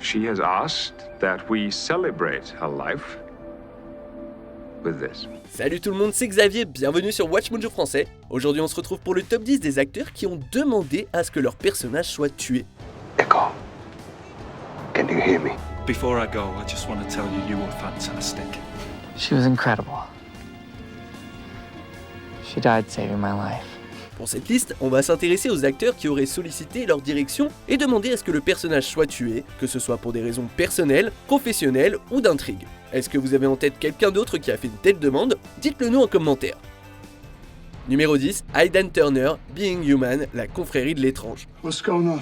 She has asked that we celebrate her life with this. Salut tout le monde, c'est Xavier, bienvenue sur Watch Mojo français. Aujourd'hui on se retrouve pour le top 10 des acteurs qui ont demandé à ce que leur personnage soit tué. Echo, can you hear me? Before I go, I just want to tell you you were fantastic. She was incredible. She died saving my life. Pour cette liste, on va s'intéresser aux acteurs qui auraient sollicité leur direction et demandé à ce que le personnage soit tué, que ce soit pour des raisons personnelles, professionnelles ou d'intrigue. Est-ce que vous avez en tête quelqu'un d'autre qui a fait une telle demande? Dites-le nous en commentaire. Numéro 10, Aidan Turner, Being Human, la confrérie de l'étrange. What's going on?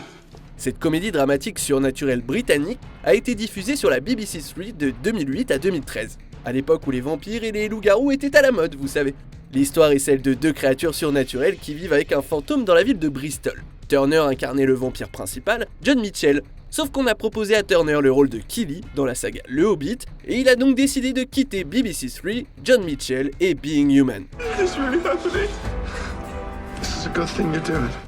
Cette comédie dramatique surnaturelle britannique a été diffusée sur la BBC 3 de 2008 à 2013, à l'époque où les vampires et les loups-garous étaient à la mode, vous savez. L'histoire est celle de deux créatures surnaturelles qui vivent avec un fantôme dans la ville de Bristol. Turner incarnait le vampire principal, John Mitchell. Sauf qu'on a proposé à Turner le rôle de Killy dans la saga Le Hobbit, et il a donc décidé de quitter BBC 3, John Mitchell et Being Human.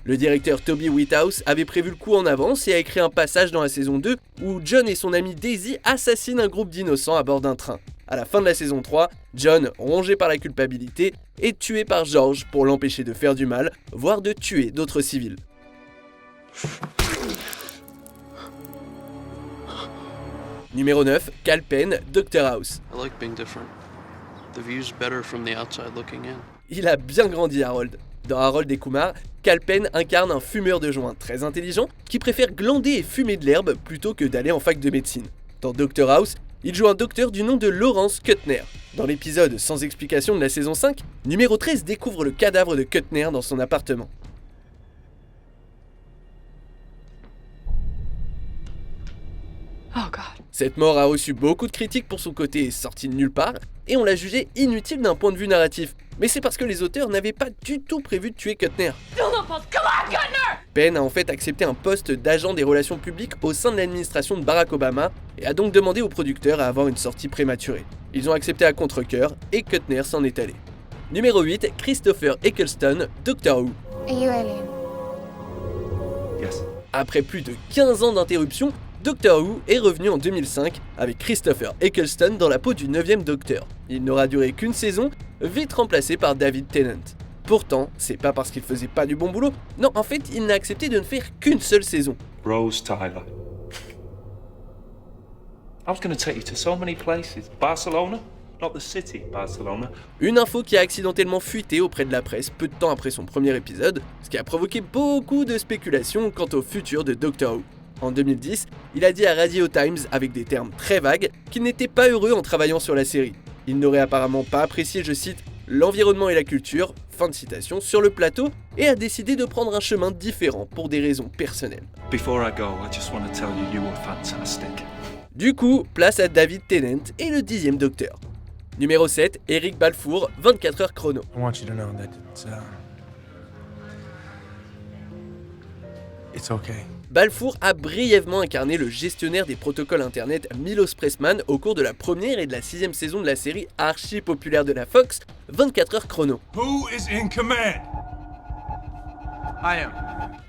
Le directeur Toby Whithouse avait prévu le coup en avance et a écrit un passage dans la saison 2 où John et son ami Daisy assassinent un groupe d'innocents à bord d'un train. À la fin de la saison 3, John, rongé par la culpabilité, est tué par George pour l'empêcher de faire du mal, voire de tuer d'autres civils. Numéro 9, Kal Penn, Dr House. I like being different. The view's better from the outside looking in. Il a bien grandi, Harold. Dans Harold et Kumar, Kal Penn incarne un fumeur de joint très intelligent qui préfère glander et fumer de l'herbe plutôt que d'aller en fac de médecine. Dans Dr House, il joue un docteur du nom de Lawrence Kuttner. Dans l'épisode sans explication de la saison 5, numéro 13 découvre le cadavre de Kuttner dans son appartement. Oh God. Cette mort a reçu beaucoup de critiques pour son côté sorti de nulle part, et on l'a jugé inutile d'un point de vue narratif. Mais c'est parce que les auteurs n'avaient pas du tout prévu de tuer Kuttner. Penn a en fait accepté un poste d'agent des relations publiques au sein de l'administration de Barack Obama et a donc demandé aux producteurs à avoir une sortie prématurée. Ils ont accepté à contre-cœur et Kuttner s'en est allé. Numéro 8, Christopher Eccleston, Doctor Who. Are you alien? Yes. Après plus de 15 ans d'interruption, Doctor Who est revenu en 2005 avec Christopher Eccleston dans la peau du 9e Docteur. Il n'aura duré qu'une saison, vite remplacé par David Tennant. Pourtant, c'est pas parce qu'il faisait pas du bon boulot, non, en fait, il n'a accepté de ne faire qu'une seule saison. Rose Tyler. I was going to take you to so many places. Barcelona? Not the city, Barcelona. Une info qui a accidentellement fuité auprès de la presse peu de temps après son premier épisode, ce qui a provoqué beaucoup de spéculations quant au futur de Doctor Who. En 2010, il a dit à Radio Times, avec des termes très vagues, qu'il n'était pas heureux en travaillant sur la série. Il n'aurait apparemment pas apprécié, je cite, l'environnement et la culture, fin de citation, sur le plateau, et a décidé de prendre un chemin différent pour des raisons personnelles. Before I go, I just want to tell you you were fantastic. Du coup, place à David Tennant et le 10e Docteur. Numéro 7, Eric Balfour, 24 heures chrono. I want you to know that it's okay. Balfour a brièvement incarné le gestionnaire des protocoles internet Milos Pressman au cours de la première et de la 6e saison de la série archi populaire de la Fox, 24 heures chrono. Who is in command? I am.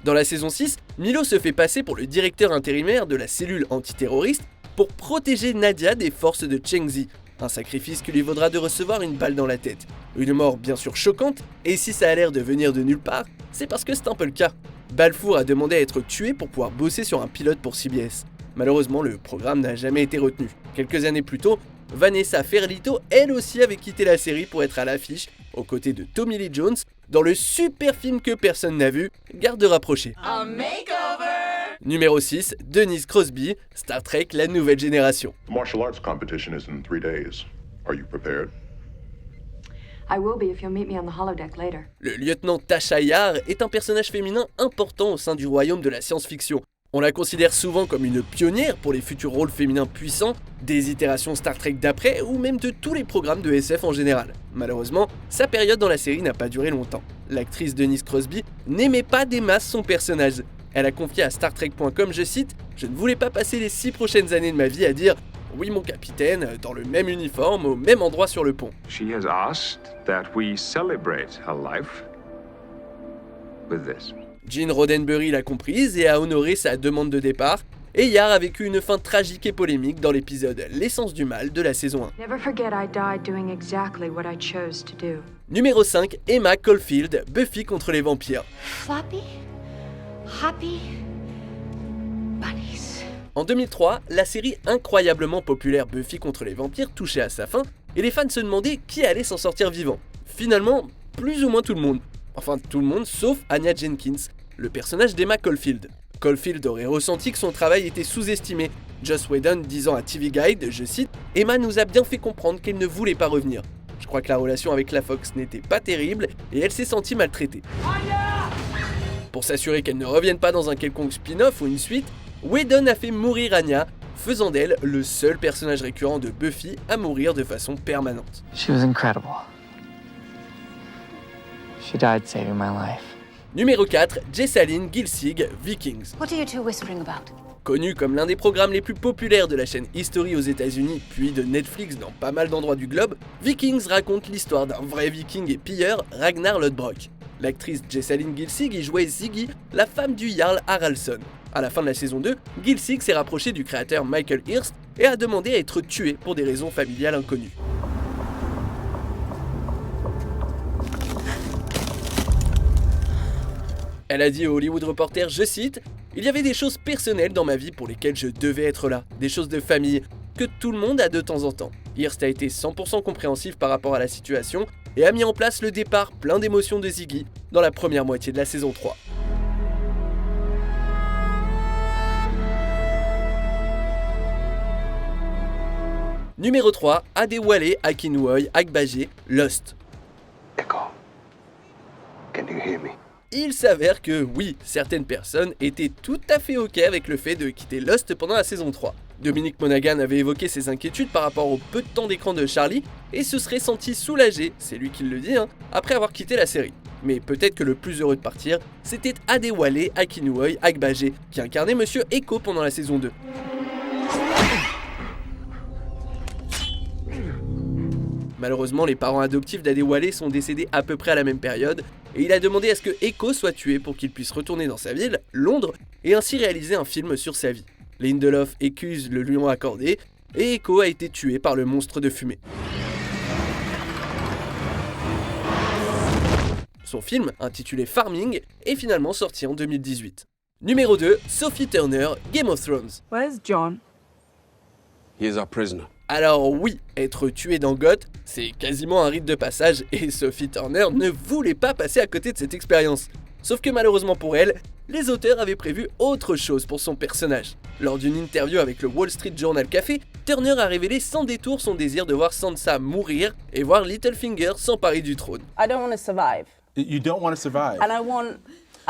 Dans la saison 6, Milo se fait passer pour le directeur intérimaire de la cellule antiterroriste pour protéger Nadia des forces de Chengzi, un sacrifice qui lui vaudra de recevoir une balle dans la tête. Une mort bien sûr choquante, et si ça a l'air de venir de nulle part, c'est parce que c'est un peu le cas. Balfour a demandé à être tué pour pouvoir bosser sur un pilote pour CBS. Malheureusement, le programme n'a jamais été retenu. Quelques années plus tôt, Vanessa Ferlito, elle aussi, avait quitté la série pour être à l'affiche, aux côtés de Tommy Lee Jones, dans le super film que personne n'a vu, Garde rapprochée. Numéro 6, Denise Crosby, Star Trek, la nouvelle génération. The martial arts competition is in 3 days. Are you prepared? I will be if you'll meet me on the holodeck later. Le lieutenant Tasha Yar est un personnage féminin important au sein du royaume de la science-fiction. On la considère souvent comme une pionnière pour les futurs rôles féminins puissants, des itérations Star Trek d'après ou même de tous les programmes de SF en général. Malheureusement, sa période dans la série n'a pas duré longtemps. L'actrice Denise Crosby n'aimait pas des masses son personnage. Elle a confié à StarTrek.com, je cite, « Je ne voulais pas passer les 6 prochaines années de ma vie à dire « Oui mon capitaine, dans le même uniforme, au même endroit sur le pont. » She has asked that we celebrate her life with this. Gene Roddenberry l'a comprise et a honoré sa demande de départ, Et Yar a vécu une fin tragique et polémique dans l'épisode L'essence du mal de la saison 1. Never forget I died doing exactly what I chose to do. Numéro 5, Emma Caulfield, Buffy contre les vampires. Floppy, happy bunnies. En 2003, la série incroyablement populaire Buffy contre les vampires touchait à sa fin et les fans se demandaient qui allait s'en sortir vivant. Finalement, plus ou moins tout le monde. Enfin tout le monde sauf Anya Jenkins, le personnage d'Emma Caulfield. Caulfield aurait ressenti que son travail était sous-estimé, Joss Whedon disant à TV Guide, je cite, « Emma nous a bien fait comprendre qu'elle ne voulait pas revenir. Je crois que la relation avec la Fox n'était pas terrible et elle s'est sentie maltraitée. » Pour s'assurer qu'elle ne revienne pas dans un quelconque spin-off ou une suite, Whedon a fait mourir Anya, faisant d'elle le seul personnage récurrent de Buffy à mourir de façon permanente. She was incredible. She died saving my life. Numéro 4, Jessalyn Gilsig, Vikings. What are you two whispering about? Connu comme l'un des programmes les plus populaires de la chaîne History aux États-Unis, puis de Netflix dans pas mal d'endroits du globe, Vikings raconte l'histoire d'un vrai viking et pilleur, Ragnar Lodbrok. L'actrice Jessalyn Gilsig y jouait Ziggy, la femme du Jarl Haraldsson. À la fin de la saison 2, Gilsig s'est rapprochée du créateur Michael Hirst et a demandé à être tuée pour des raisons familiales inconnues. Elle a dit au Hollywood Reporter, je cite, « Il y avait des choses personnelles dans ma vie pour lesquelles je devais être là, des choses de famille, que tout le monde a de temps en temps. » Hirst a été 100% compréhensif par rapport à la situation et a mis en place le départ plein d'émotions de Ziggy dans la première moitié de la saison 3. Numéro 3, Adewale Akinwumi Agbaje, Lost. Echo, can you hear me? Il s'avère que oui, certaines personnes étaient tout à fait ok avec le fait de quitter Lost pendant la saison 3. Dominic Monaghan avait évoqué ses inquiétudes par rapport au peu de temps d'écran de Charlie et se serait senti soulagé, c'est lui qui le dit, après avoir quitté la série. Mais peut-être que le plus heureux de partir, c'était Adewale Akinwumi Agbaje, qui incarnait Monsieur Echo pendant la saison 2. Malheureusement, les parents adoptifs d'Adewale sont décédés à peu près à la même période, et il a demandé à ce que Echo soit tué pour qu'il puisse retourner dans sa ville, Londres, et ainsi réaliser un film sur sa vie. Lindelof accuse le lui ont accordé, et Echo a été tué par le monstre de fumée. Son film, intitulé Farming, est finalement sorti en 2018. Numéro 2, Sophie Turner, Game of Thrones. Where's John? He is our prisoner. Alors oui, être tué dans GOT, c'est quasiment un rite de passage et Sophie Turner ne voulait pas passer à côté de cette expérience. Sauf que malheureusement pour elle, les auteurs avaient prévu autre chose pour son personnage. Lors d'une interview avec le Wall Street Journal Café, Turner a révélé sans détour son désir de voir Sansa mourir et voir Littlefinger s'emparer du trône. I don't want to survive. You don't want to survive. And I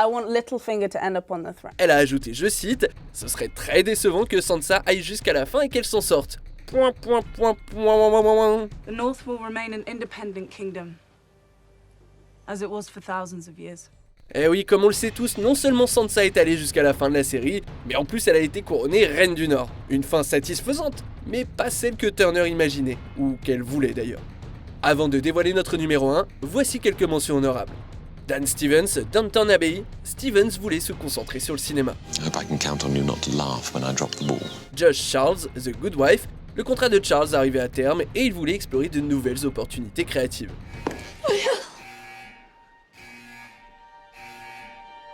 want Littlefinger to end up on the throne. Elle a ajouté, je cite, « Ce serait très décevant que Sansa aille jusqu'à la fin et qu'elle s'en sorte. » The North will remain an independent kingdom, as it was for thousands of years. Eh oui, comme on le sait tous, non seulement Sansa est allée jusqu'à la fin de la série, mais en plus elle a été couronnée Reine du Nord. Une fin satisfaisante, mais pas celle que Turner imaginait, ou qu'elle voulait d'ailleurs. Avant de dévoiler notre numéro 1, voici quelques mentions honorables. Dan Stevens, Downton Abbey, Stevens voulait se concentrer sur le cinéma. Josh Charles, The Good Wife, le contrat de Charles arrivait à terme et il voulait explorer de nouvelles opportunités créatives.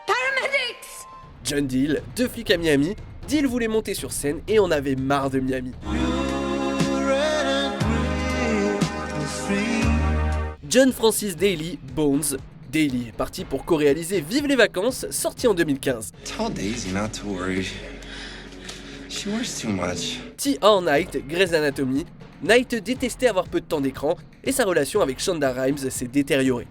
Paramedics! John Deel, 2 flics à Miami, Deel voulait monter sur scène et en avait marre de Miami. John Francis Daly, Bones. Daly est parti pour co-réaliser Vive les vacances, sorti en 2015. Tell Daisy not to worry. She worries too much. T. Or Knight, Grey's Anatomy. Knight détestait avoir peu de temps d'écran et sa relation avec Shonda Rhimes s'est détériorée.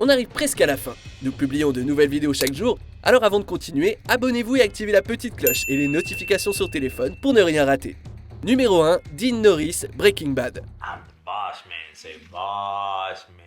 On arrive presque à la fin. Nous publions de nouvelles vidéos chaque jour, alors avant de continuer, abonnez-vous et activez la petite cloche et les notifications sur téléphone pour ne rien rater. Numéro 1, Dean Norris, Breaking Bad. I'm the boss man, say boss man.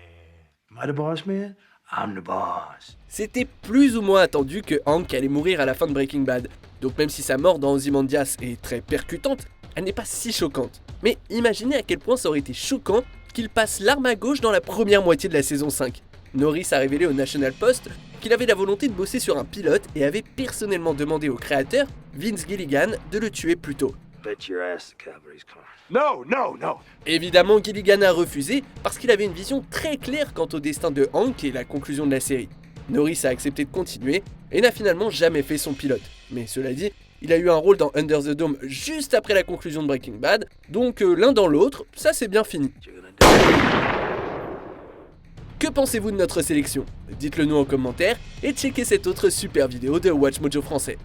Am I the boss man? I'm the boss. C'était plus ou moins attendu que Hank allait mourir à la fin de Breaking Bad, donc même si sa mort dans Ozymandias est très percutante, elle n'est pas si choquante. Mais imaginez à quel point ça aurait été choquant qu'il passe l'arme à gauche dans la première moitié de la saison 5. Norris a révélé au National Post qu'il avait la volonté de bosser sur un pilote et avait personnellement demandé au créateur, Vince Gilligan, de le tuer plus tôt. Bet your ass the cavalry's coming. No, no, no. Évidemment, Gilligan a refusé parce qu'il avait une vision très claire quant au destin de Hank et la conclusion de la série. Norris a accepté de continuer et n'a finalement jamais fait son pilote. Mais cela dit, il a eu un rôle dans Under the Dome juste après la conclusion de Breaking Bad, donc l'un dans l'autre, ça c'est bien fini. Que pensez-vous de notre sélection? Dites-le nous en commentaire et checkez cette autre super vidéo de Watch Mojo français.